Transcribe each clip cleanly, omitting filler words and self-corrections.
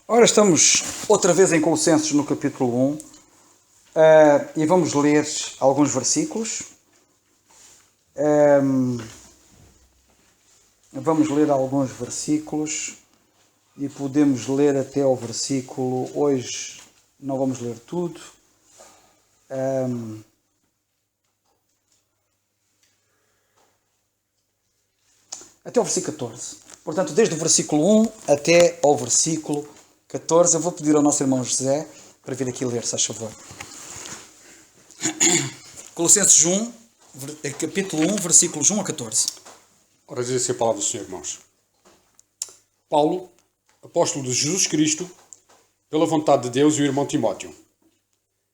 Ora, estamos outra vez em Colossenses no capítulo 1 e vamos ler alguns versículos. Vamos ler alguns versículos e podemos ler até ao versículo. Hoje não vamos ler tudo. Até ao versículo 14. Portanto, desde o versículo 1 até ao versículo 14, eu vou pedir ao nosso irmão José para vir aqui ler, se faz favor. Colossenses 1, capítulo 1, versículos 1 a 14. Ora, diz assim a palavra do Senhor, irmãos. Paulo, apóstolo de Jesus Cristo, pela vontade de Deus, e o irmão Timóteo.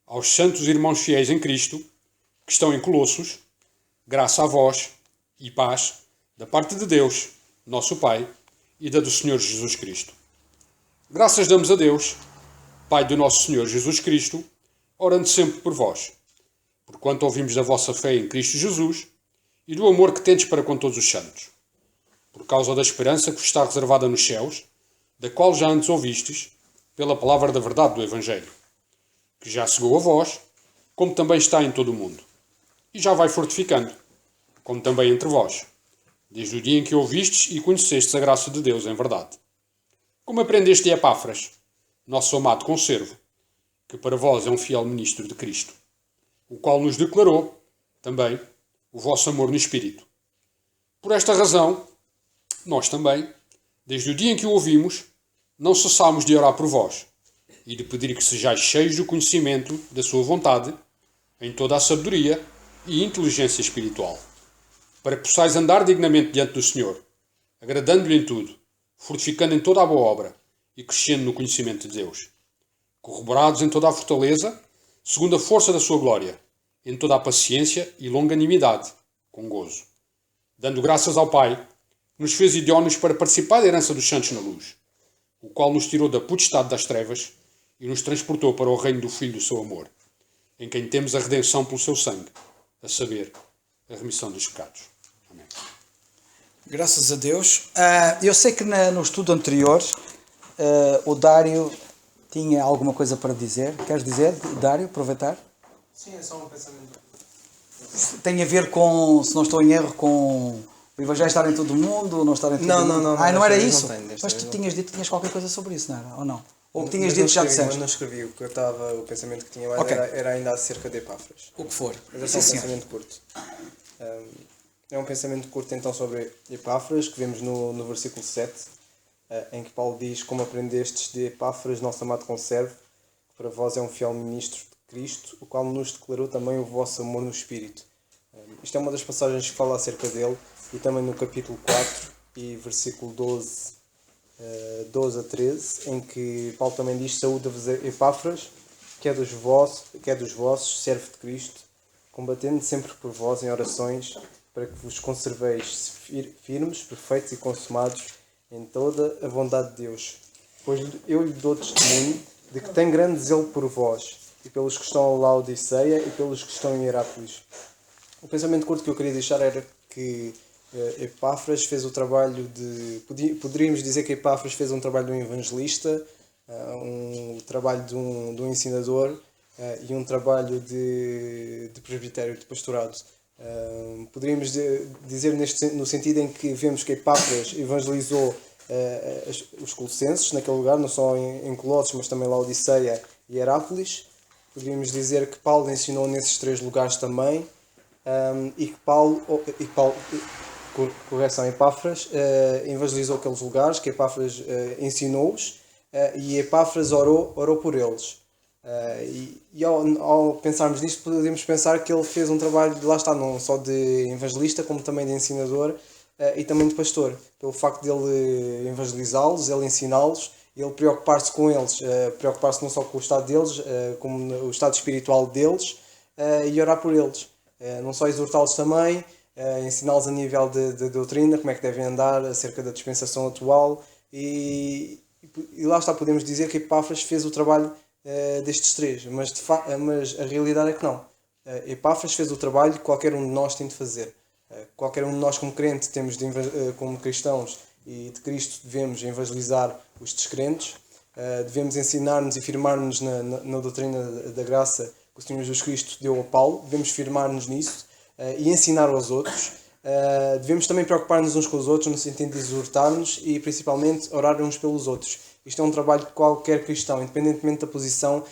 Aos santos irmãos fiéis em Cristo, que estão em Colossos, graça a vós e paz da parte de Deus, nosso Pai, e da do Senhor Jesus Cristo. Graças damos a Deus, Pai do nosso Senhor Jesus Cristo, orando sempre por vós, porquanto ouvimos da vossa fé em Cristo Jesus e do amor que tendes para com todos os santos, por causa da esperança que vos está reservada nos céus, da qual já antes ouvistes, pela palavra da verdade do Evangelho, que já chegou a vós, como também está em todo o mundo, e já vai fortificando, como também entre vós, desde o dia em que ouvistes e conhecestes a graça de Deus em verdade. Como aprendeste de Epáfras, nosso amado conservo, que para vós é um fiel ministro de Cristo, o qual nos declarou, também, o vosso amor no Espírito. Por esta razão, nós também, desde o dia em que o ouvimos, não cessámos de orar por vós e de pedir que sejais cheios do conhecimento da sua vontade, em toda a sabedoria e inteligência espiritual, para que possais andar dignamente diante do Senhor, agradando-lhe em tudo, fortificando em toda a boa obra e crescendo no conhecimento de Deus, corroborados em toda a fortaleza, segundo a força da sua glória, em toda a paciência e longanimidade, com gozo, dando graças ao Pai, que nos fez idóneos para participar da herança dos santos na luz, o qual nos tirou da potestade das trevas e nos transportou para o reino do Filho do seu amor, em quem temos a redenção pelo seu sangue, a saber, a remissão dos pecados. Amém. Graças a Deus. Eu sei que no estudo anterior o Dário tinha alguma coisa para dizer. Queres dizer, Dário, aproveitar? Sim, é só um pensamento. Tem a ver com, se não estou em erro, com o Evangelho estar em todo o mundo ou não estar em todo o mundo? Não. Não era Desta vez isso? não tenho, Mas tu tinhas dito que tinhas qualquer coisa sobre isso, não era? Ou não? Ou que tinhas Mas dito não já escrevi, disseste? mas não escrevi. O pensamento que tinha mais Ok. era ainda acerca de Epáfras. O que for. Mas é só um Sim, senhor. pensamento curto. É um pensamento curto então sobre Epáfras, que vemos no versículo 7, em que Paulo diz: como aprendestes de Epáfras, nosso amado conservo, que para vós é um fiel ministro de Cristo, o qual nos declarou também o vosso amor no Espírito. Isto é uma das passagens que fala acerca dele, e também no capítulo 4 e versículo 12 a 13, em que Paulo também diz: saúde-vos Epáfras, que é dos vossos, servo de Cristo, combatendo sempre por vós em orações, para que vos conserveis firmes, perfeitos e consumados em toda a bondade de Deus. Pois eu lhe dou testemunho de que tem grande zelo por vós, e pelos que estão a Laodiceia e pelos que estão em Herápolis. O pensamento curto que eu queria deixar era que Epáfras fez o trabalho de... Poderíamos dizer que Epáfras fez um trabalho de um evangelista, um trabalho de um ensinador e um trabalho de presbitério, de pastorado. Poderíamos dizer no sentido em que vemos que Epáfras evangelizou os colossenses naquele lugar, não só em Colossos, mas também Laodiceia e Herápolis. Poderíamos dizer que Paulo ensinou nesses três lugares também, e que Epáfras evangelizou aqueles lugares, que Epáfras ensinou-os, e Epáfras orou por eles. E ao pensarmos nisto, podemos pensar que ele fez um trabalho, lá está, não só de evangelista, como também de ensinador e também de pastor. Pelo facto de ele evangelizá-los, ele ensiná-los, ele preocupar-se com eles, preocupar-se não só com o estado deles, como o estado espiritual deles, e orar por eles. Não só exortá-los também, ensiná-los a nível de doutrina, como é que devem andar acerca da dispensação atual, e lá está, podemos dizer que Epáfras fez o trabalho destes três, mas a realidade é que não. Epáfras fez o trabalho que qualquer um de nós tem de fazer. Qualquer um de nós, como crente, como cristãos e de Cristo, devemos evangelizar os descrentes, Devemos ensinar-nos e firmar-nos na doutrina da graça que o Senhor Jesus Cristo deu a Paulo. Devemos firmar-nos nisso e ensinar aos outros. Devemos também preocupar-nos uns com os outros no sentido de exortar-nos e principalmente orar uns pelos outros. Isto é um trabalho de qualquer cristão, independentemente da posição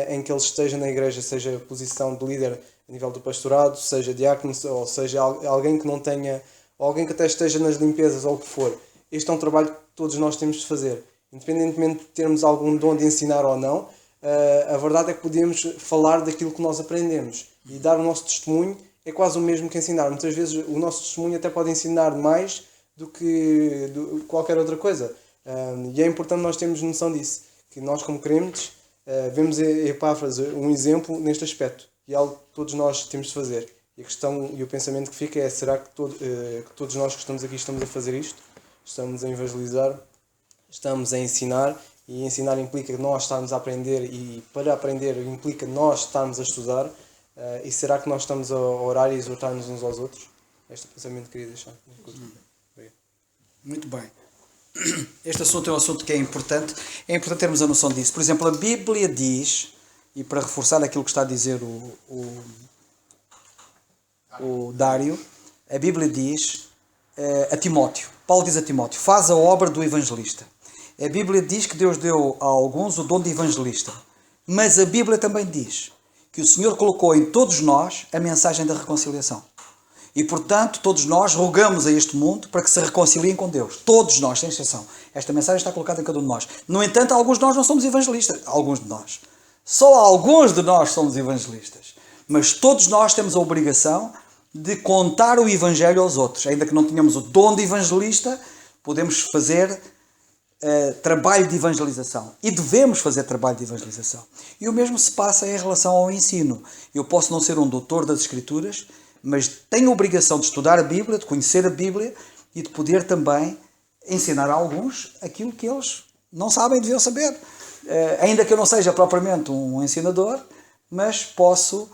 em que ele esteja na igreja, seja a posição de líder a nível do pastorado, seja diácono, ou seja alguém que não tenha, ou alguém que até esteja nas limpezas ou o que for. Este é um trabalho que todos nós temos de fazer. Independentemente de termos algum dom de ensinar ou não, a verdade é que podemos falar daquilo que nós aprendemos. E dar o nosso testemunho é quase o mesmo que ensinar. Muitas vezes o nosso testemunho até pode ensinar mais do que qualquer outra coisa. E é importante nós termos noção disso. Que nós, como crentes, vemos em Epáfras um exemplo neste aspecto. E é algo que todos nós temos de fazer. E a questão e o pensamento que fica é: será que todos nós que estamos aqui estamos a fazer isto? Estamos a evangelizar? Estamos a ensinar? E ensinar implica nós estarmos a aprender, e para aprender implica nós estarmos a estudar. E será que nós estamos a orar e exortar-nos uns aos outros? Este é o pensamento que queria deixar. Muito bem. Este assunto é um assunto que é importante. É importante termos a noção disso. Por exemplo, a Bíblia diz, e para reforçar aquilo que está a dizer o Dário, a Bíblia diz a Timóteo, Paulo diz a Timóteo: faz a obra do evangelista. A Bíblia diz que Deus deu a alguns o dom de evangelista, mas a Bíblia também diz que o Senhor colocou em todos nós a mensagem da reconciliação. E, portanto, todos nós rogamos a este mundo para que se reconciliem com Deus. Todos nós, sem exceção. Esta mensagem está colocada em cada um de nós. No entanto, alguns de nós não somos evangelistas. Alguns de nós. Só alguns de nós somos evangelistas. Mas todos nós temos a obrigação de contar o Evangelho aos outros. Ainda que não tenhamos o dom de evangelista, podemos fazer trabalho de evangelização. E devemos fazer trabalho de evangelização. E o mesmo se passa em relação ao ensino. Eu posso não ser um doutor das Escrituras, mas tenho a obrigação de estudar a Bíblia, de conhecer a Bíblia e de poder também ensinar a alguns aquilo que eles não sabem e deviam saber. Ainda que eu não seja propriamente um ensinador, mas posso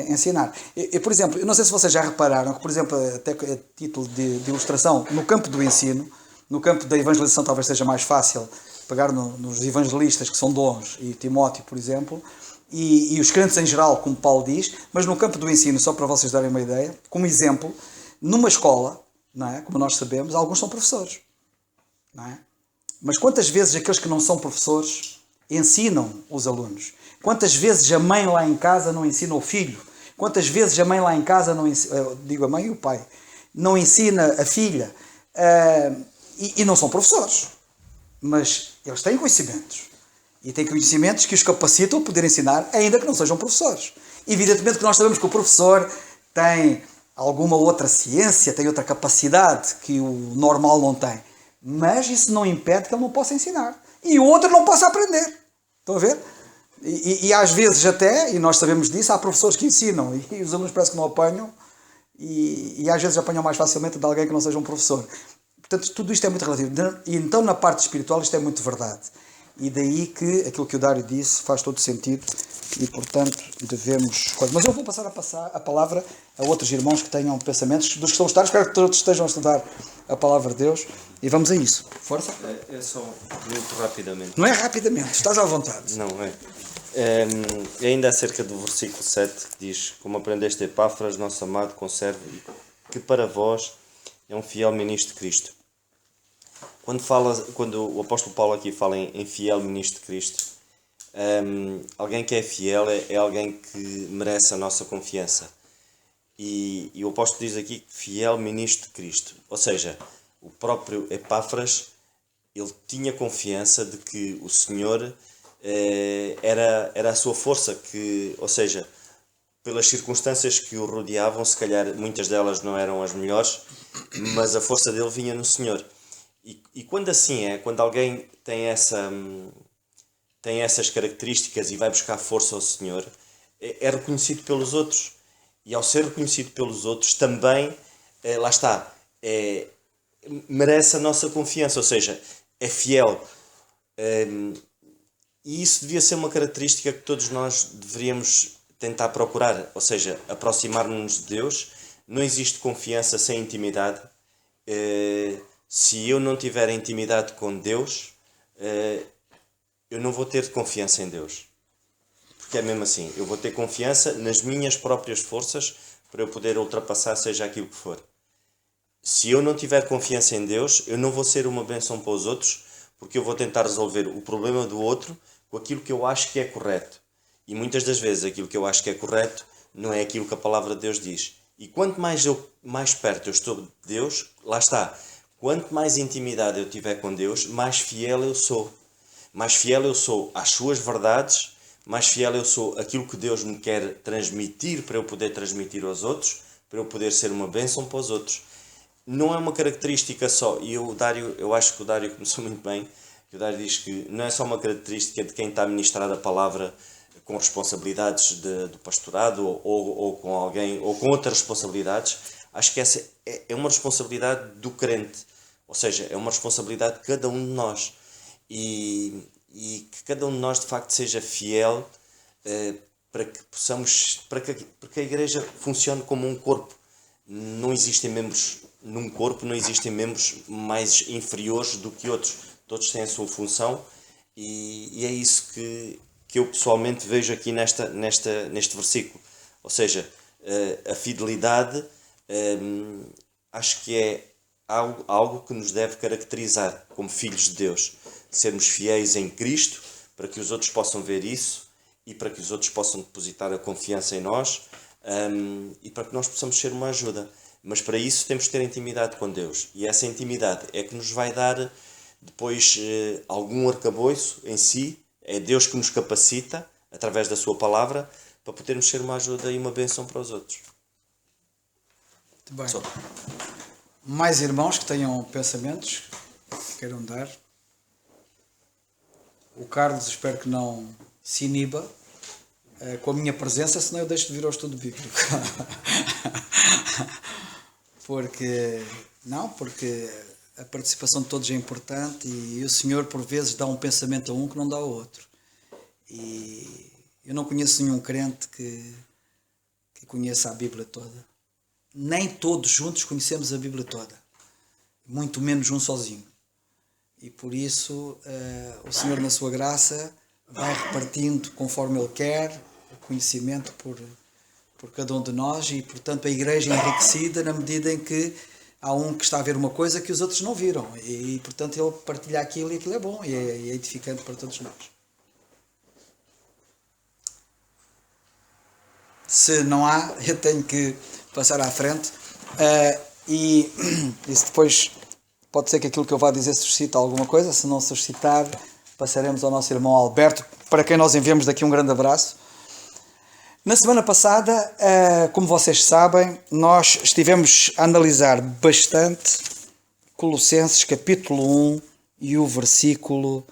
ensinar. Por exemplo, eu não sei se vocês já repararam que, por exemplo, até a título de ilustração, no campo do ensino, no campo da evangelização talvez seja mais fácil pegar nos evangelistas que são dons, e Timóteo, por exemplo, e os crentes em geral, como Paulo diz, mas no campo do ensino, só para vocês darem uma ideia, como exemplo, numa escola, não é? Como nós sabemos, alguns são professores, não é? Mas quantas vezes aqueles que não são professores ensinam os alunos? Quantas vezes a mãe lá em casa não ensina o filho? Quantas vezes a mãe lá em casa não ensina, digo a mãe e o pai, não ensina a filha? E não são professores, mas eles têm conhecimentos. E têm conhecimentos que os capacitam a poder ensinar, ainda que não sejam professores. Evidentemente que nós sabemos que o professor tem alguma outra ciência, tem outra capacidade que o normal não tem. Mas isso não impede que ele não possa ensinar. E o outro não possa aprender. Estão a ver? E às vezes até, e nós sabemos disso, há professores que ensinam e os alunos parece que não apanham. E às vezes apanham mais facilmente de alguém que não seja um professor. Portanto, tudo isto é muito relativo. E então, na parte espiritual, isto é muito verdade. E daí que aquilo que o Dário disse faz todo sentido e, portanto, devemos... Mas eu vou passar a palavra a outros irmãos que tenham pensamentos dos que estão a estudar. Espero que todos estejam a estudar a palavra de Deus e vamos a isso. Força. É só muito rapidamente. Não é rapidamente, estás à vontade. Não, ainda acerca do versículo 7, que diz: como aprendeste Epáfras, nosso amado conservo, que para vós é um fiel ministro de Cristo. Quando o apóstolo Paulo aqui fala em fiel ministro de Cristo, alguém que é fiel é alguém que merece a nossa confiança. E o apóstolo diz aqui que fiel ministro de Cristo. Ou seja, o próprio Epáfras, ele tinha confiança de que o Senhor era a sua força, ou seja, pelas circunstâncias que o rodeavam, se calhar muitas delas não eram as melhores, mas a força dele vinha no Senhor. E quando assim quando alguém tem essas características e vai buscar força ao Senhor, é reconhecido pelos outros. E ao ser reconhecido pelos outros, também, lá está, merece a nossa confiança, ou seja, é fiel. E isso devia ser uma característica que todos nós deveríamos tentar procurar, ou seja, aproximar-nos de Deus. Não existe confiança sem intimidade. Se eu não tiver intimidade com Deus, eu não vou ter confiança em Deus. Porque é mesmo assim, eu vou ter confiança nas minhas próprias forças para eu poder ultrapassar seja aquilo que for. Se eu não tiver confiança em Deus, eu não vou ser uma bênção para os outros, porque eu vou tentar resolver o problema do outro com aquilo que eu acho que é correto. E muitas das vezes aquilo que eu acho que é correto não é aquilo que a palavra de Deus diz. E quanto mais perto eu estou de Deus, lá está, quanto mais intimidade eu tiver com Deus, mais fiel eu sou. Mais fiel eu sou às suas verdades, mais fiel eu sou àquilo que Deus me quer transmitir para eu poder transmitir aos outros, para eu poder ser uma bênção para os outros. Não é uma característica só, e eu acho que o Dário começou muito bem, que o Dário diz que não é só uma característica de quem está a ministrar a palavra com responsabilidades do pastorado ou com alguém, ou com outras responsabilidades. Acho que essa é uma responsabilidade do crente, ou seja, é uma responsabilidade de cada um de nós. E que cada um de nós de facto seja fiel para que possamos, para que a igreja funcione como um corpo. Não existem membros num corpo, não existem membros mais inferiores do que outros. Todos têm a sua função e é isso que eu pessoalmente vejo aqui neste versículo. Ou seja, a fidelidade acho que é algo que nos deve caracterizar como filhos de Deus. Sermos fiéis em Cristo para que os outros possam ver isso e para que os outros possam depositar a confiança em nós e para que nós possamos ser uma ajuda. Mas para isso temos que ter intimidade com Deus. E essa intimidade é que nos vai dar depois algum arcabouço em si. É Deus que nos capacita, através da sua palavra, para podermos ser uma ajuda e uma bênção para os outros. Muito bem. Mais irmãos que tenham pensamentos que queiram dar. O Carlos espero que não se iniba com a minha presença, senão eu deixo de vir ao estudo bíblico. Porque a participação de todos é importante e o Senhor por vezes dá um pensamento a um que não dá ao outro. E eu não conheço nenhum crente que conheça a Bíblia toda. Nem todos juntos conhecemos a Bíblia toda. Muito menos um sozinho. E por isso o Senhor na sua graça vai repartindo conforme Ele quer o conhecimento por cada um de nós e portanto a igreja é enriquecida na medida em que há um que está a ver uma coisa que os outros não viram e portanto ele partilha aquilo e aquilo é bom e é edificante para todos nós. Se não há, eu tenho que passar à frente e isso depois pode ser que aquilo que eu vá dizer suscite alguma coisa. Se não suscitar, passaremos ao nosso irmão Alberto, para quem nós enviamos daqui um grande abraço. Na semana passada, como vocês sabem, nós estivemos a analisar bastante Colossenses capítulo 1 e o versículo,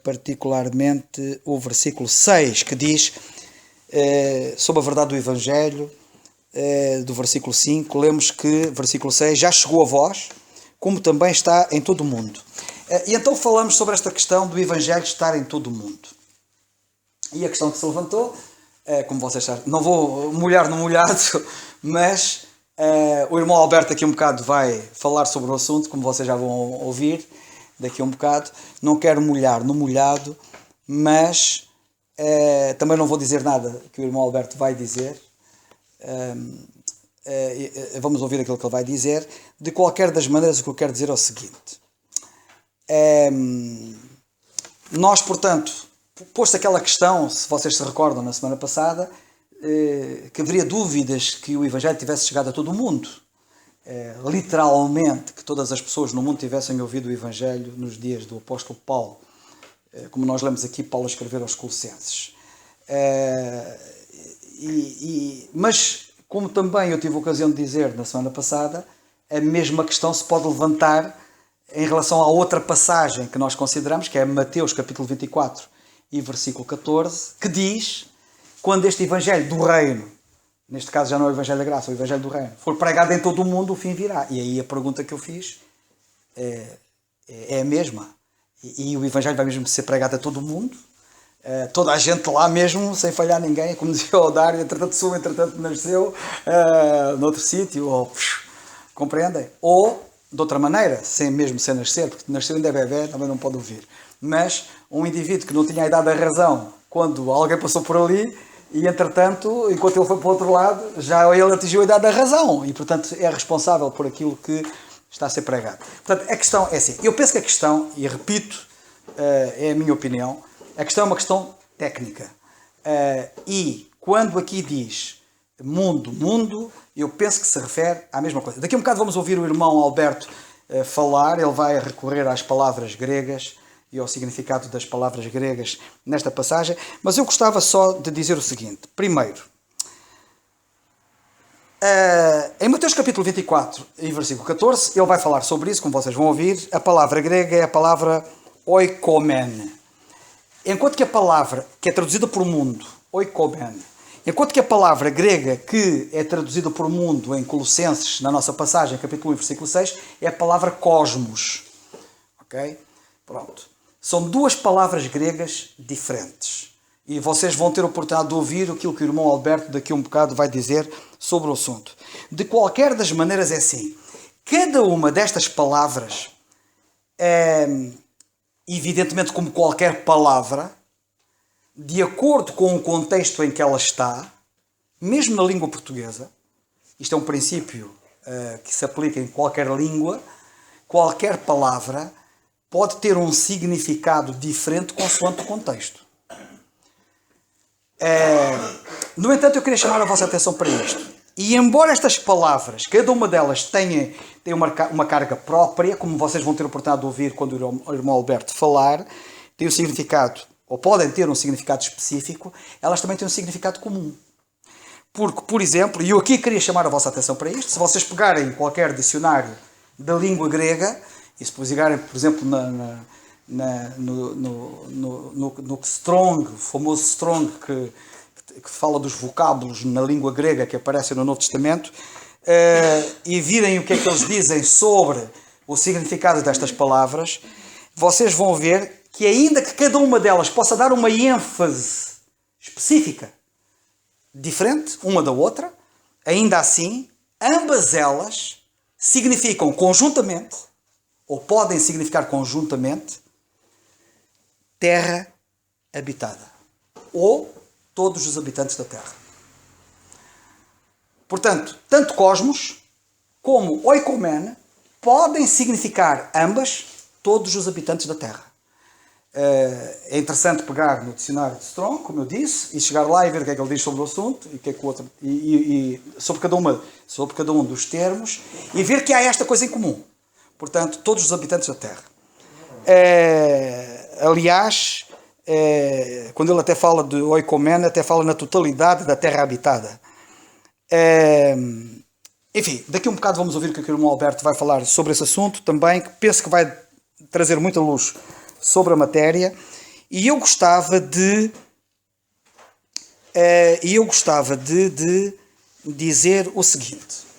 particularmente o versículo 6, que diz sobre a verdade do Evangelho. Do versículo 5, lemos que, versículo 6, já chegou a vós, como também está em todo o mundo. E então falamos sobre esta questão do Evangelho estar em todo o mundo. E a questão que se levantou, como vocês sabem, não vou molhar no molhado, mas o irmão Alberto daqui a um bocado vai falar sobre o assunto, como vocês já vão ouvir daqui a um bocado. Não quero molhar no molhado, mas também não vou dizer nada que o irmão Alberto vai dizer. Vamos ouvir aquilo que ele vai dizer. De qualquer das maneiras, o que eu quero dizer é o seguinte: nós, portanto, posto aquela questão, se vocês se recordam na semana passada, que haveria dúvidas que o Evangelho tivesse chegado a todo o mundo, literalmente que todas as pessoas no mundo tivessem ouvido o Evangelho nos dias do apóstolo Paulo, como nós lemos aqui Paulo a escrever aos Colossenses. Mas, como também eu tive a ocasião de dizer na semana passada, a mesma questão se pode levantar em relação à outra passagem que nós consideramos, que é Mateus capítulo 24 e versículo 14, que diz: quando este Evangelho do Reino, neste caso já não é o Evangelho da Graça, é o Evangelho do Reino, for pregado em todo o mundo, o fim virá. E aí a pergunta que eu fiz é a mesma. E o Evangelho vai mesmo ser pregado a todo o mundo? Toda a gente lá mesmo, sem falhar ninguém, como dizia o Dário, entretanto nasceu noutro sítio, compreendem? Ou de outra maneira, mesmo sem nascer, porque nascer ainda é bebê, também não pode ouvir. Mas um indivíduo que não tinha a idade da razão quando alguém passou por ali e, entretanto, enquanto ele foi para o outro lado, já ele atingiu a idade da razão e, portanto, é responsável por aquilo que está a ser pregado. Portanto, a questão é assim. Eu penso que a questão, e repito, é a minha opinião, a questão é uma questão técnica. E quando aqui diz mundo, eu penso que se refere à mesma coisa. Daqui a um bocado vamos ouvir o irmão Alberto falar, ele vai recorrer às palavras gregas e ao significado das palavras gregas nesta passagem, mas eu gostava só de dizer o seguinte. Primeiro, em Mateus capítulo 24 e versículo 14, ele vai falar sobre isso, como vocês vão ouvir. A palavra grega é a palavra oikomen. Enquanto que a palavra que é traduzida por mundo, oikomen, enquanto que a palavra grega que é traduzida por mundo em Colossenses, na nossa passagem, capítulo 1, versículo 6, é a palavra cosmos. Ok? Pronto. São duas palavras gregas diferentes. E vocês vão ter a oportunidade de ouvir aquilo que o irmão Alberto daqui a um bocado vai dizer sobre o assunto. De qualquer das maneiras é assim. Cada uma destas palavras, evidentemente como qualquer palavra, de acordo com o contexto em que ela está, mesmo na língua portuguesa, isto é um princípio que se aplica em qualquer língua, qualquer palavra pode ter um significado diferente consoante o contexto. No entanto, eu queria chamar a vossa atenção para isto. E embora estas palavras, cada uma delas tenha uma carga própria, como vocês vão ter a oportunidade de ouvir quando o irmão Alberto falar, tem um significado, ou podem ter um significado específico, elas também têm um significado comum. Porque, por exemplo, e eu aqui queria chamar a vossa atenção para isto, se vocês pegarem qualquer dicionário da língua grega, e se pegarem, por exemplo, no Strong, o famoso Strong, que fala dos vocábulos na língua grega que aparecem no Novo Testamento, e virem o que é que eles dizem sobre o significado destas palavras, vocês vão ver que ainda que cada uma delas possa dar uma ênfase específica, diferente uma da outra, ainda assim, ambas elas significam conjuntamente, ou podem significar conjuntamente, terra habitada, ou todos os habitantes da Terra. Portanto, tanto cosmos como oikomen podem significar ambas todos os habitantes da Terra. É interessante pegar no dicionário de Strong, como eu disse, e chegar lá e ver o que é que ele diz sobre o assunto e, o que é que o outro, e sobre cada um dos termos, e ver que há esta coisa em comum. Portanto, todos os habitantes da Terra. Aliás, quando ele até fala de oikomen, até fala na totalidade da terra habitada. Enfim, daqui a um bocado vamos ouvir o que o irmão Alberto vai falar sobre esse assunto também, que penso que vai trazer muita luz sobre a matéria. E eu gostava de dizer o seguinte.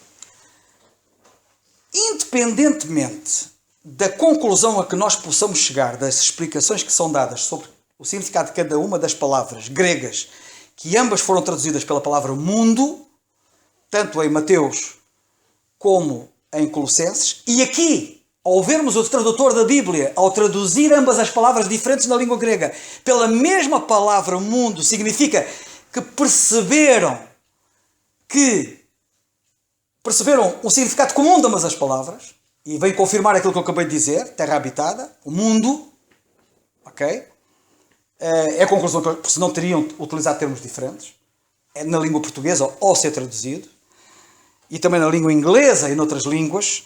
Independentemente da conclusão a que nós possamos chegar das explicações que são dadas sobre o significado de cada uma das palavras gregas, que ambas foram traduzidas pela palavra mundo, tanto em Mateus como em Colossenses, e aqui, ao vermos o tradutor da Bíblia, ao traduzir ambas as palavras diferentes na língua grega, pela mesma palavra mundo, significa que perceberam um significado comum de ambas as palavras, e vem confirmar aquilo que eu acabei de dizer, terra habitada, o mundo, ok? É a conclusão, porque senão teriam utilizado termos diferentes, na língua portuguesa ao ser traduzido, e também na língua inglesa e noutras línguas,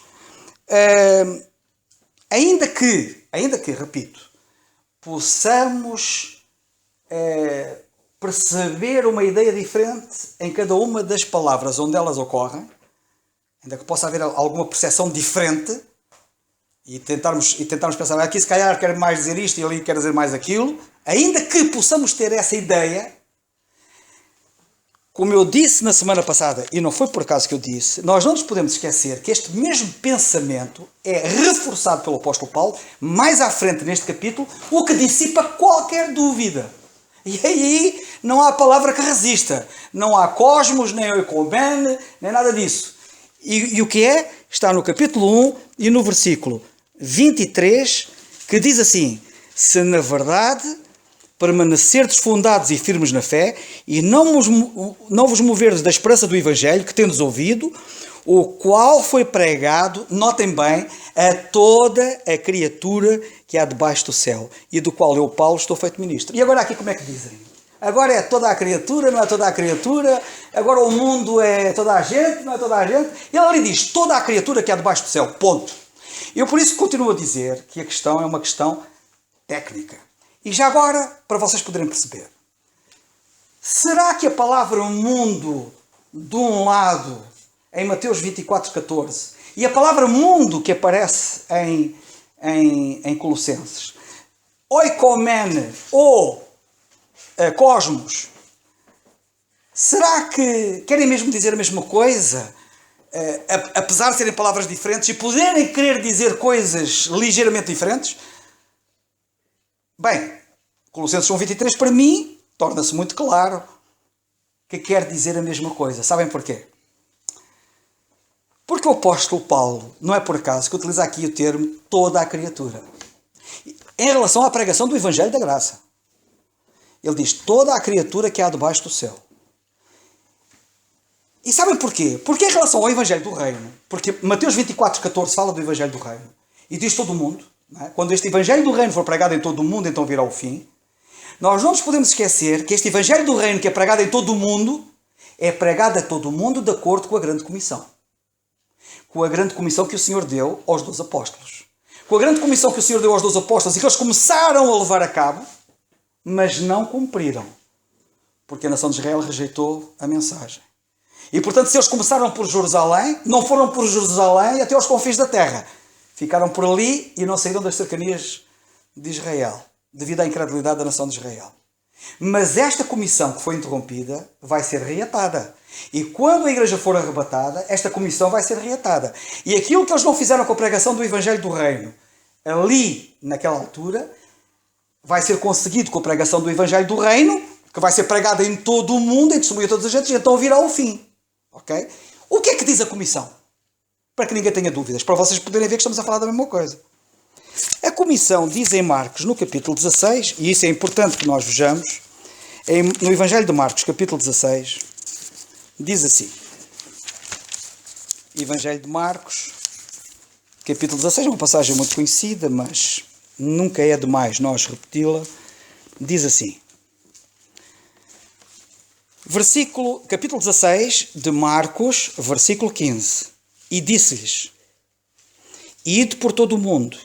ainda que, repito, possamos perceber uma ideia diferente em cada uma das palavras onde elas ocorrem, ainda que possa haver alguma percepção diferente, e tentarmos pensar, aqui se calhar quer mais dizer isto e ali quer dizer mais aquilo, ainda que possamos ter essa ideia, como eu disse na semana passada, e não foi por acaso que eu disse, nós não nos podemos esquecer que este mesmo pensamento é reforçado pelo apóstolo Paulo, mais à frente neste capítulo, o que dissipa qualquer dúvida. E aí não há palavra que resista. Não há cosmos, nem oikomen, nem nada disso. E o que é? está no capítulo 1 e no versículo 23, que diz assim: se na verdade permanecerdes fundados e firmes na fé, e não vos moverdes da esperança do Evangelho, que tendes ouvido, o qual foi pregado, notem bem, a toda a criatura que há debaixo do céu, e do qual eu, Paulo, estou feito ministro. E agora aqui como é que dizem? Agora é toda a criatura, não é toda a criatura, agora o mundo é toda a gente, não é toda a gente. Ele ali diz, toda a criatura que há debaixo do céu, ponto. Eu por isso continuo a dizer que a questão é uma questão técnica. E já agora, para vocês poderem perceber, será que a palavra mundo, de um lado, em Mateus 24,14, e a palavra mundo que aparece em Colossenses, oikomene ou cosmos, será que querem mesmo dizer a mesma coisa? Apesar de serem palavras diferentes e poderem querer dizer coisas ligeiramente diferentes? Bem, Colossenses 1,23 para mim torna-se muito claro que quer dizer a mesma coisa. Sabem porquê? Porque o apóstolo Paulo, não é por acaso que utiliza aqui o termo toda a criatura, em relação à pregação do Evangelho da Graça. Ele diz toda a criatura que há debaixo do céu. E sabem porquê? Porque em relação ao Evangelho do Reino, porque Mateus 24,14 fala do Evangelho do Reino e diz todo o mundo, não é? Quando este Evangelho do Reino for pregado em todo o mundo, então virá o fim. Nós não nos podemos esquecer que este Evangelho do Reino que é pregado em todo o mundo, é pregado a todo o mundo de acordo com a grande comissão. Com a grande comissão que o Senhor deu aos 12 apóstolos. Com a grande comissão que o Senhor deu aos 12 apóstolos e que eles começaram a levar a cabo, mas não cumpriram. Porque a nação de Israel rejeitou a mensagem. E portanto, se eles começaram por Jerusalém, não foram por Jerusalém até aos confins da terra. Ficaram por ali e não saíram das cercanias de Israel, devido à incredulidade da nação de Israel. Mas esta comissão que foi interrompida vai ser reatada. E quando a igreja for arrebatada, esta comissão vai ser reatada. E aquilo que eles não fizeram com a pregação do Evangelho do Reino, ali, naquela altura, vai ser conseguido com a pregação do Evangelho do Reino, que vai ser pregada em todo o mundo, em testemunho a todas as gentes, e então virá o fim. Ok? O que é que diz a comissão? Para que ninguém tenha dúvidas, para vocês poderem ver que estamos a falar da mesma coisa. A comissão diz em Marcos, no capítulo 16, e isso é importante que nós vejamos, no Evangelho de Marcos, capítulo 16, diz assim. Evangelho de Marcos, capítulo 16, é uma passagem muito conhecida, mas nunca é demais nós repeti-la. Diz assim. Capítulo 16 de Marcos, versículo 15. E disse-lhes: ide por todo o mundo,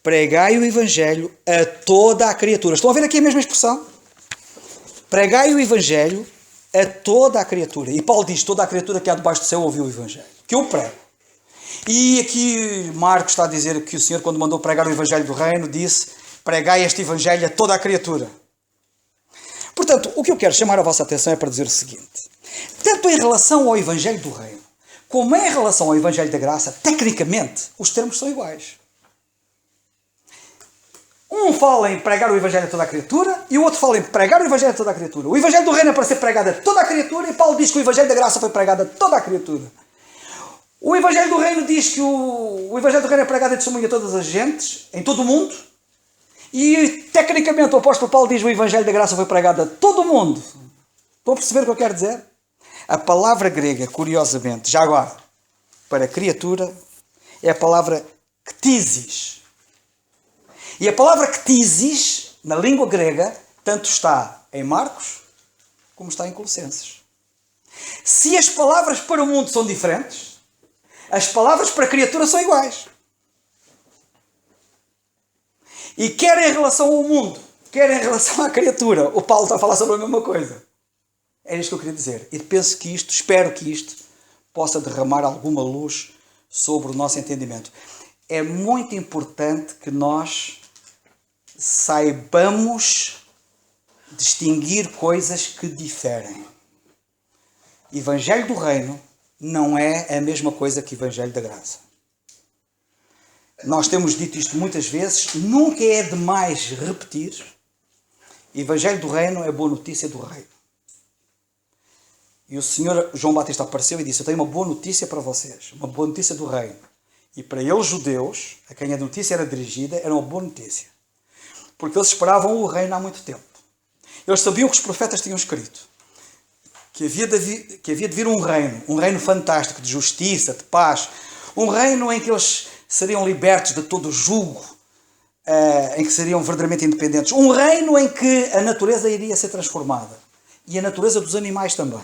pregai o Evangelho a toda a criatura. Estão a ver aqui a mesma expressão? Pregai o Evangelho a toda a criatura. E Paulo diz, toda a criatura que há debaixo do céu ouviu o Evangelho. Que eu prego. E aqui Marcos está a dizer que o Senhor, quando mandou pregar o Evangelho do Reino, disse, pregai este Evangelho a toda a criatura. Portanto, o que eu quero chamar a vossa atenção é para dizer o seguinte. Tanto em relação ao Evangelho do Reino, como em relação ao Evangelho da Graça, tecnicamente, os termos são iguais. Um fala em pregar o Evangelho a toda a criatura e o outro fala em pregar o Evangelho a toda a criatura. O Evangelho do Reino é para ser pregado a toda a criatura e Paulo diz que o Evangelho da Graça foi pregado a toda a criatura. O Evangelho do Reino diz que o Evangelho do Reino é pregado em testemunho a todas as gentes, em todo o mundo. E, tecnicamente, o apóstolo Paulo diz que o Evangelho da Graça foi pregado a todo o mundo. Estão a perceber o que eu quero dizer? A palavra grega, curiosamente, já agora, para criatura, é a palavra ktisis. E a palavra ktisis, na língua grega, tanto está em Marcos, como está em Colossenses. Se as palavras para o mundo são diferentes, as palavras para a criatura são iguais. E quer em relação ao mundo, quer em relação à criatura, o Paulo está a falar sobre a mesma coisa. É isto que eu queria dizer. E penso que isto, espero que isto, possa derramar alguma luz sobre o nosso entendimento. É muito importante que nós saibamos distinguir coisas que diferem. Evangelho do Reino não é a mesma coisa que Evangelho da Graça. Nós temos dito isto muitas vezes, nunca é demais repetir. Evangelho do Reino é boa notícia do Reino. E o Senhor João Batista apareceu e disse: eu tenho uma boa notícia para vocês, uma boa notícia do reino. E para eles, judeus, a quem a notícia era dirigida, era uma boa notícia. Porque eles esperavam o reino há muito tempo. Eles sabiam que os profetas tinham escrito que havia de vir um reino fantástico, de justiça, de paz, um reino em que eles seriam libertos de todo o jugo, em que seriam verdadeiramente independentes, um reino em que a natureza iria ser transformada, e a natureza dos animais também.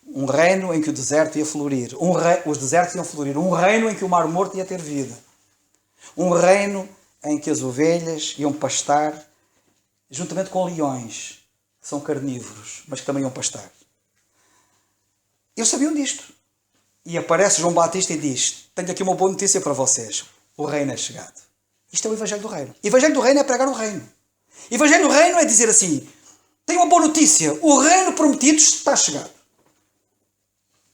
Um reino em que o deserto ia florir, os desertos iam florir, um reino em que o mar morto ia ter vida, um reino em que as ovelhas iam pastar, juntamente com leões, que são carnívoros, mas que também iam pastar. Eles sabiam disto. E aparece João Batista e diz: tenho aqui uma boa notícia para vocês. O reino é chegado. Isto é o Evangelho do Reino. O Evangelho do Reino é pregar o reino. O Evangelho do Reino é dizer assim: tenho uma boa notícia. O reino prometido está chegado.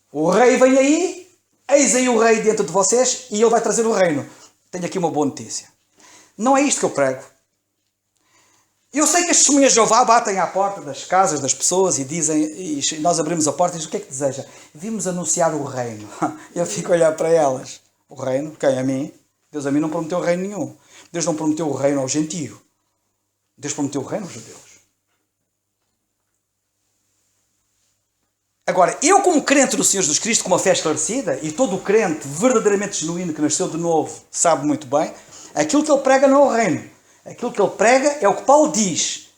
O rei vem aí, eis aí o rei dentro de vocês e ele vai trazer o reino. Tenho aqui uma boa notícia. Não é isto que eu prego. Eu sei que as testemunhas de Jeová batem à porta das casas das pessoas e dizem, e nós abrimos a porta e dizem: o que é que deseja? Vimos anunciar o reino. Eu fico a olhar para elas. O reino? Quem? A mim? Deus a mim não prometeu reino nenhum. Deus não prometeu o reino ao gentio. Deus prometeu o reino aos judeus. Agora, eu como crente do Senhor Jesus Cristo, com uma fé esclarecida, e todo o crente verdadeiramente genuíno que nasceu de novo sabe muito bem, aquilo que ele prega não é o reino. Aquilo que ele prega é o que Paulo diz.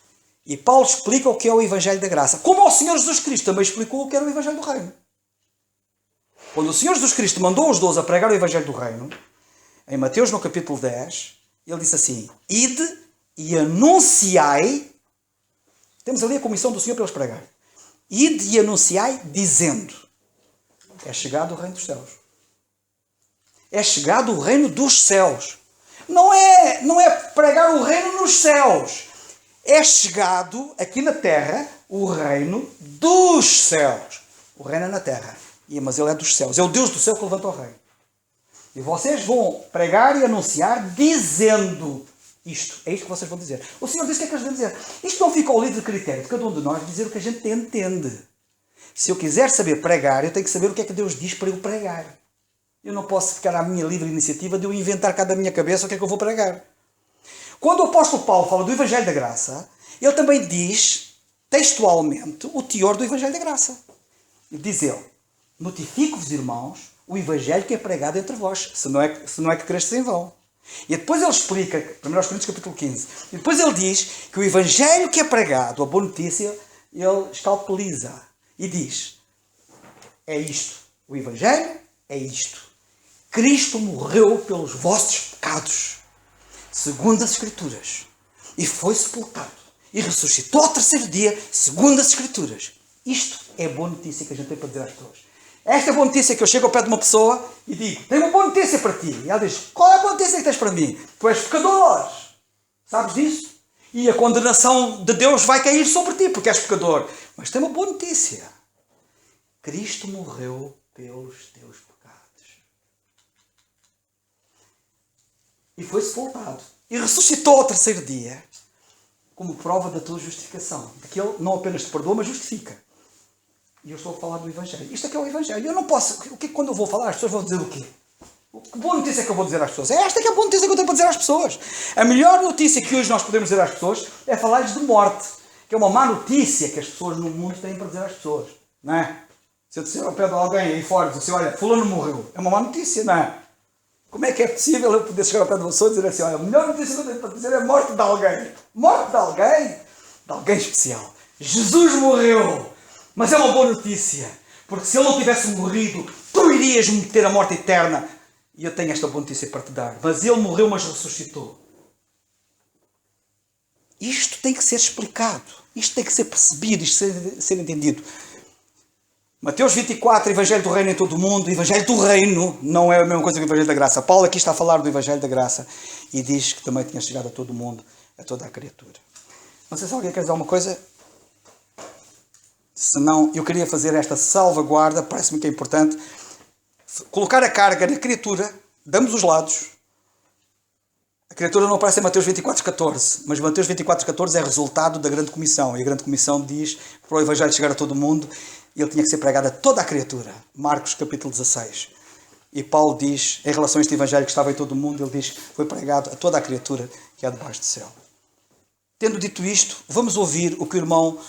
E Paulo explica o que é o Evangelho da Graça. Como o Senhor Jesus Cristo também explicou o que era o Evangelho do Reino. Quando o Senhor Jesus Cristo mandou os 12 a pregar o Evangelho do Reino, em Mateus no capítulo 10, ele disse assim: ide e anunciai. Temos ali a comissão do Senhor para eles pregarem. Ide e anunciai dizendo: é chegado o reino dos céus. É chegado o reino dos céus. Não é pregar o reino nos céus. É chegado aqui na terra o reino dos céus. O reino é na terra, mas ele é dos céus. É o Deus do céu que levanta o reino. E vocês vão pregar e anunciar dizendo isto. É isto que vocês vão dizer. O Senhor disse o que é que eles vão dizer. Isto não fica ao livre critério de cada um de nós dizer o que a gente entende. Se eu quiser saber pregar, eu tenho que saber o que é que Deus diz para eu pregar. Eu não posso ficar à minha livre iniciativa de eu inventar cá da minha cabeça o que é que eu vou pregar. Quando o apóstolo Paulo fala do Evangelho da Graça, ele também diz, textualmente, o teor do Evangelho da Graça. Ele diz ele: notifico-vos, irmãos, o Evangelho que é pregado entre vós, se não é que cresces em vão. E depois ele explica, 1 Coríntios capítulo 15, e depois ele diz que o Evangelho que é pregado, a boa notícia, ele escalpeliza e diz: é isto, o Evangelho é isto. Cristo morreu pelos vossos pecados, segundo as Escrituras, e foi sepultado, e ressuscitou ao terceiro dia, segundo as Escrituras. Isto é a boa notícia que a gente tem para dizer às pessoas. Esta é a boa notícia que eu chego ao pé de uma pessoa e digo: tenho uma boa notícia para ti. E ela diz: qual é a boa notícia que tens para mim? Tu és pecador. Sabes disso? E a condenação de Deus vai cair sobre ti, porque és pecador. Mas tem uma boa notícia. Cristo morreu pelos teus pecados. E foi sepultado. E ressuscitou ao terceiro dia, como prova da tua justificação. De que Ele não apenas te perdoa, mas justifica. E eu estou a falar do Evangelho. Isto é que é o Evangelho. Eu não posso... Quando eu vou falar, as pessoas vão dizer o quê? Que boa notícia é que eu vou dizer às pessoas? É esta que é a boa notícia que eu tenho para dizer às pessoas. A melhor notícia que hoje nós podemos dizer às pessoas é falar-lhes de morte. Que é uma má notícia que as pessoas no mundo têm para dizer às pessoas. Não é? Se eu disser ao pé de alguém aí fora, dizer assim: olha, fulano morreu. É uma má notícia, não é? Como é que é possível eu poder chegar ao pé de uma pessoa e dizer assim: olha, a melhor notícia que eu tenho para dizer é a morte de alguém. Morte de alguém? De alguém especial. Jesus morreu. Mas é uma boa notícia. Porque se ele não tivesse morrido, tu irias meter a morte eterna. E eu tenho esta boa notícia para te dar. Mas ele morreu, mas ressuscitou. Isto tem que ser explicado. Isto tem que ser percebido. Isto tem que ser entendido. Mateus 24, Evangelho do Reino em todo o mundo. Evangelho do Reino não é a mesma coisa que o Evangelho da Graça. Paulo aqui está a falar do Evangelho da Graça. E diz que também tinha chegado a todo o mundo, a toda a criatura. Não sei se alguém quer dizer alguma coisa. Se não, eu queria fazer esta salvaguarda. Parece-me que é importante. Colocar a carga na criatura, damos os lados. A criatura não aparece em Mateus 24,14, mas Mateus 24,14 é resultado da grande comissão. E a grande comissão diz que para o Evangelho chegar a todo o mundo, ele tinha que ser pregado a toda a criatura. Marcos capítulo 16. E Paulo diz, em relação a este Evangelho que estava em todo o mundo, ele diz que foi pregado a toda a criatura que há debaixo do céu. Tendo dito isto, vamos ouvir o que o irmão...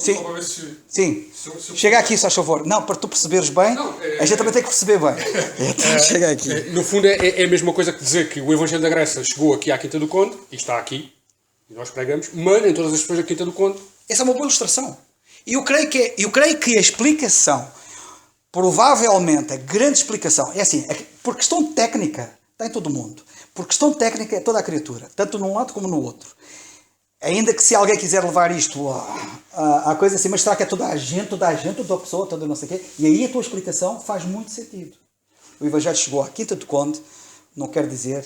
Sim. Só para ver se... Sim. Se eu- Chega aqui, se faz favor. Não, para tu perceberes bem, Não, a gente também tem que perceber bem. Então, chega aqui. No fundo é a mesma coisa que dizer que o Evangelho da Graça chegou aqui à Quinta do Conde, e está aqui, e nós pregamos, mas nem todas as pessoas da Quinta do Conde. Essa é uma boa ilustração. E eu creio que a explicação, provavelmente a grande explicação, é assim, por questão técnica, está em todo o mundo. Por questão técnica é toda a criatura, tanto num lado como no outro. Ainda que se alguém quiser levar isto à coisa assim, mas será que é toda a gente, toda a pessoa, toda não sei o quê? E aí a tua explicação faz muito sentido. O Evangelho chegou à Quinta do Conde, não quer dizer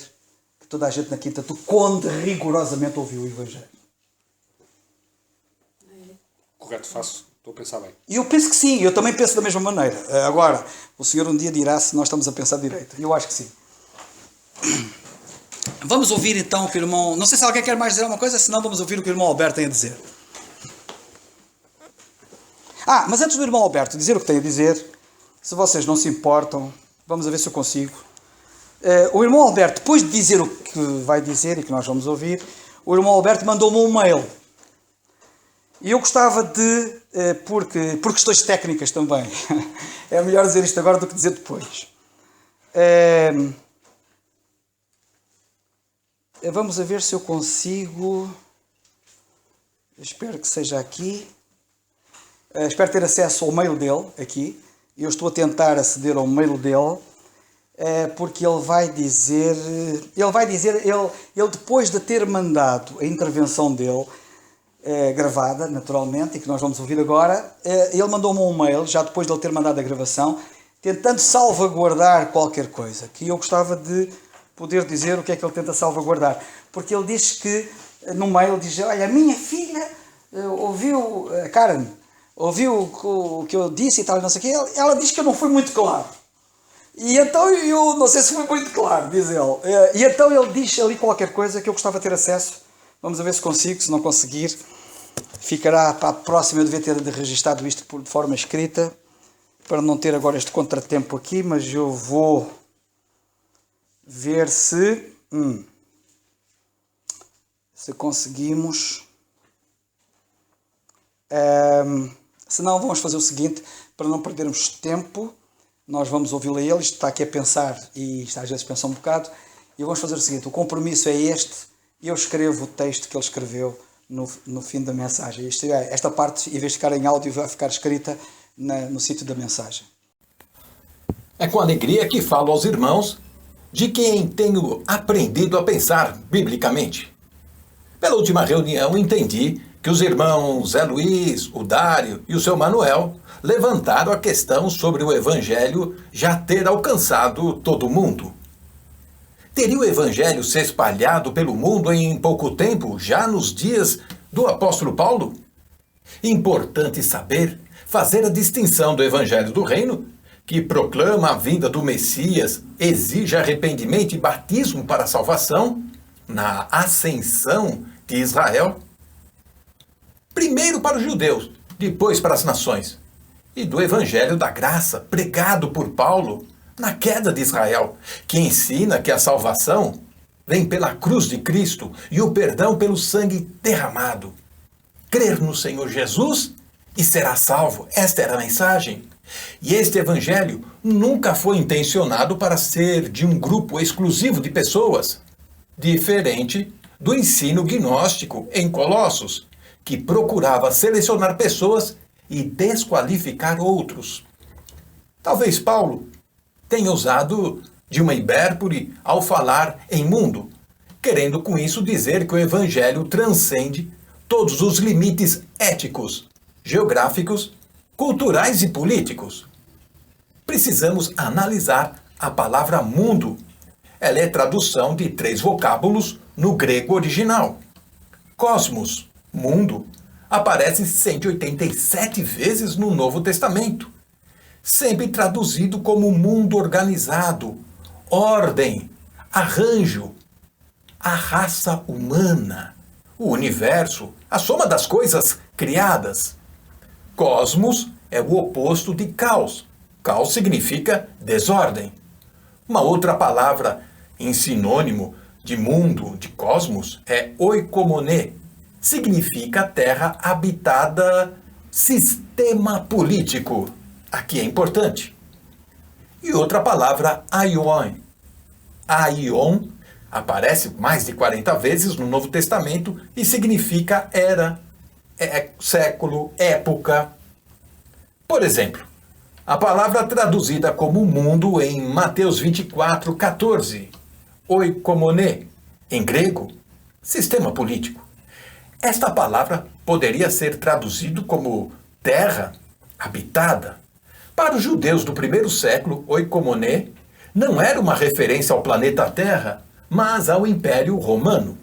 que toda a gente na Quinta do Conde rigorosamente ouviu o Evangelho. Correto, estou a pensar bem. E eu penso que sim, eu também penso da mesma maneira. Agora, o senhor um dia dirá se nós estamos a pensar direito. Eu acho que sim. Vamos ouvir então o que o irmão... Não sei se alguém quer mais dizer alguma coisa, senão vamos ouvir o que o irmão Alberto tem a dizer. Mas antes do irmão Alberto dizer o que tem a dizer, se vocês não se importam, vamos a ver se eu consigo. O irmão Alberto, depois de dizer o que vai dizer e que nós vamos ouvir, o irmão Alberto mandou-me um mail. E eu gostava de, por questões técnicas também, é melhor dizer isto agora do que dizer depois. Vamos a ver se eu consigo. Espero que seja aqui. Espero ter acesso ao mail dele, aqui. Eu estou a tentar aceder ao mail dele, porque ele vai dizer, ele depois de ter mandado a intervenção dele, gravada, naturalmente, e que nós vamos ouvir agora, ele mandou-me um mail, já depois de ele ter mandado a gravação, tentando salvaguardar qualquer coisa, que eu gostava de poder dizer o que é que ele tenta salvaguardar. Porque ele diz que, no mail, diz, olha, a minha filha ouviu, Karen, ouviu o que eu disse e tal, não sei o quê, ela diz que eu não fui muito claro. E então eu não sei se fui muito claro, diz ele. E então ele diz ali qualquer coisa que eu gostava de ter acesso. Vamos a ver se consigo, se não conseguir, ficará para a próxima. Eu devia ter registado isto de forma escrita, para não ter agora este contratempo aqui, mas eu vou ver se conseguimos. Se não, vamos fazer o seguinte, para não perdermos tempo, nós vamos ouvi-lo a ele, isto está aqui a pensar, e isto às vezes pensa um bocado, e vamos fazer o seguinte, o compromisso é este, eu escrevo o texto que ele escreveu no fim da mensagem. Esta parte, em vez de ficar em áudio, vai ficar escrita no sítio da mensagem. É com alegria que falo aos irmãos de quem tenho aprendido a pensar biblicamente. Pela última reunião, entendi que os irmãos Zé Luiz, o Dário e o seu Manuel levantaram a questão sobre o Evangelho já ter alcançado todo mundo. Teria o Evangelho se espalhado pelo mundo em pouco tempo, já nos dias do apóstolo Paulo? Importante saber fazer a distinção do Evangelho do Reino, que proclama a vinda do Messias, exige arrependimento e batismo para a salvação, na ascensão de Israel, primeiro para os judeus, depois para as nações, e do Evangelho da Graça, pregado por Paulo, na queda de Israel, que ensina que a salvação vem pela cruz de Cristo e o perdão pelo sangue derramado. Crer no Senhor Jesus e será salvo. Esta era a mensagem. E este evangelho nunca foi intencionado para ser de um grupo exclusivo de pessoas, diferente do ensino gnóstico em Colossos, que procurava selecionar pessoas e desqualificar outros. Talvez Paulo tenha usado de uma hipérbole ao falar em mundo, querendo com isso dizer que o evangelho transcende todos os limites éticos, geográficos, culturais e políticos. Precisamos analisar a palavra mundo. Ela é tradução de 3 vocábulos no grego original. Cosmos, mundo, aparece 187 vezes no Novo Testamento, sempre traduzido como mundo organizado, ordem, arranjo. a raça humana, o universo, a soma das coisas criadas. Cosmos é o oposto de caos. Caos significa desordem. Uma outra palavra em sinônimo de mundo, de cosmos, é oikomoné. Significa terra habitada, sistema político. Aqui é importante. E outra palavra, aion. Aion aparece mais de 40 vezes no Novo Testamento e significa era, século, época. Por exemplo, a palavra traduzida como mundo em Mateus 24:14, oikomoné, em grego, sistema político. Esta palavra poderia ser traduzido como terra habitada. Para os judeus do primeiro século, oikomoné não era uma referência ao planeta Terra, mas ao Império Romano.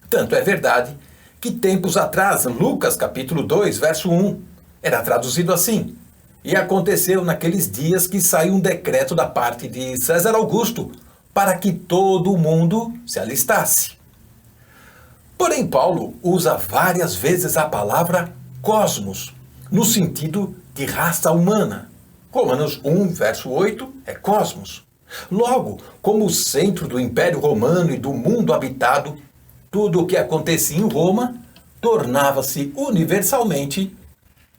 Tanto é verdade que tempos atrás, Lucas capítulo 2, verso 1, era traduzido assim: e aconteceu naqueles dias que saiu um decreto da parte de César Augusto para que todo o mundo se alistasse. Porém, Paulo usa várias vezes a palavra cosmos, no sentido de raça humana. Romanos 1, verso 8, é cosmos. Logo, como centro do Império Romano e do mundo habitado, tudo o que acontecia em Roma tornava-se universalmente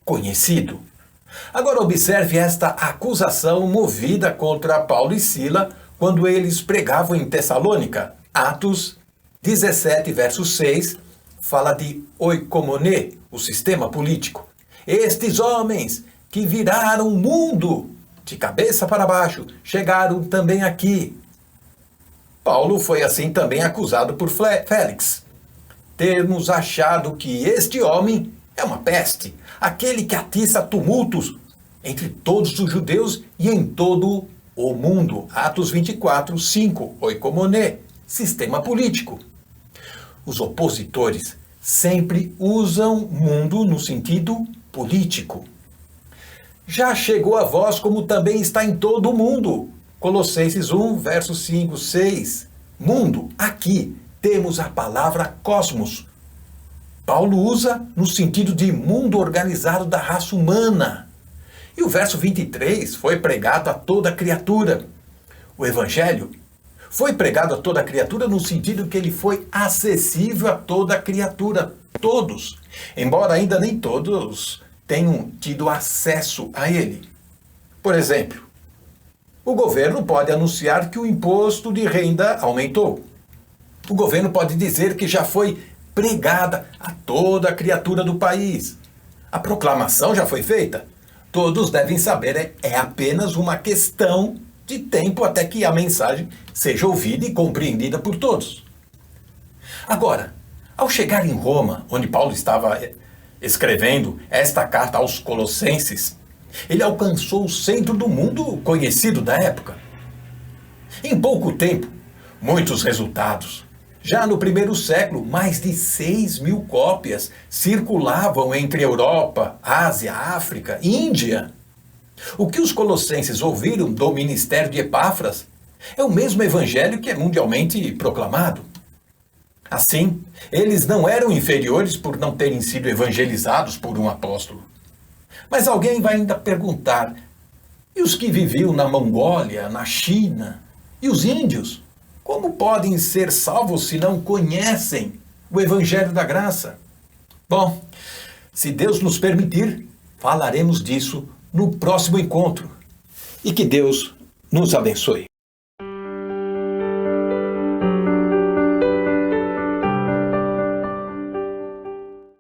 conhecido. Agora observe esta acusação movida contra Paulo e Sila quando eles pregavam em Tessalônica. Atos 17, verso 6, fala de oikomoné, o sistema político. Estes homens que viraram o mundo de cabeça para baixo chegaram também aqui. Paulo foi assim também acusado por Félix. Termos achado que este homem é uma peste, aquele que atiça tumultos entre todos os judeus e em todo o mundo. Atos 24, 5, oikomoné, sistema político. Os opositores sempre usam mundo no sentido político. Já chegou a vós como também está em todo o mundo. Colossenses 1, verso 5, 6. Mundo, aqui temos a palavra cosmos. Paulo usa no sentido de mundo organizado da raça humana. E o verso 23 foi pregado a toda criatura. O Evangelho foi pregado a toda criatura no sentido que ele foi acessível a toda criatura, todos, embora ainda nem todos tenham tido acesso a ele. Por exemplo, o governo pode anunciar que o imposto de renda aumentou. O governo pode dizer que já foi pregada a toda a criatura do país. A proclamação já foi feita. Todos devem saber, é apenas uma questão de tempo até que a mensagem seja ouvida e compreendida por todos. Agora, ao chegar em Roma, onde Paulo estava escrevendo esta carta aos Colossenses, ele alcançou o centro do mundo conhecido da época. Em pouco tempo, muitos resultados. Já no primeiro século, mais de 6.000 cópias circulavam entre Europa, Ásia, África e Índia. O que os colossenses ouviram do ministério de Epáfras é o mesmo evangelho que é mundialmente proclamado. Assim, eles não eram inferiores por não terem sido evangelizados por um apóstolo. Mas alguém vai ainda perguntar, e os que viviam na Mongólia, na China, e os índios? Como podem ser salvos se não conhecem o Evangelho da Graça? Bom, se Deus nos permitir, falaremos disso no próximo encontro. E que Deus nos abençoe.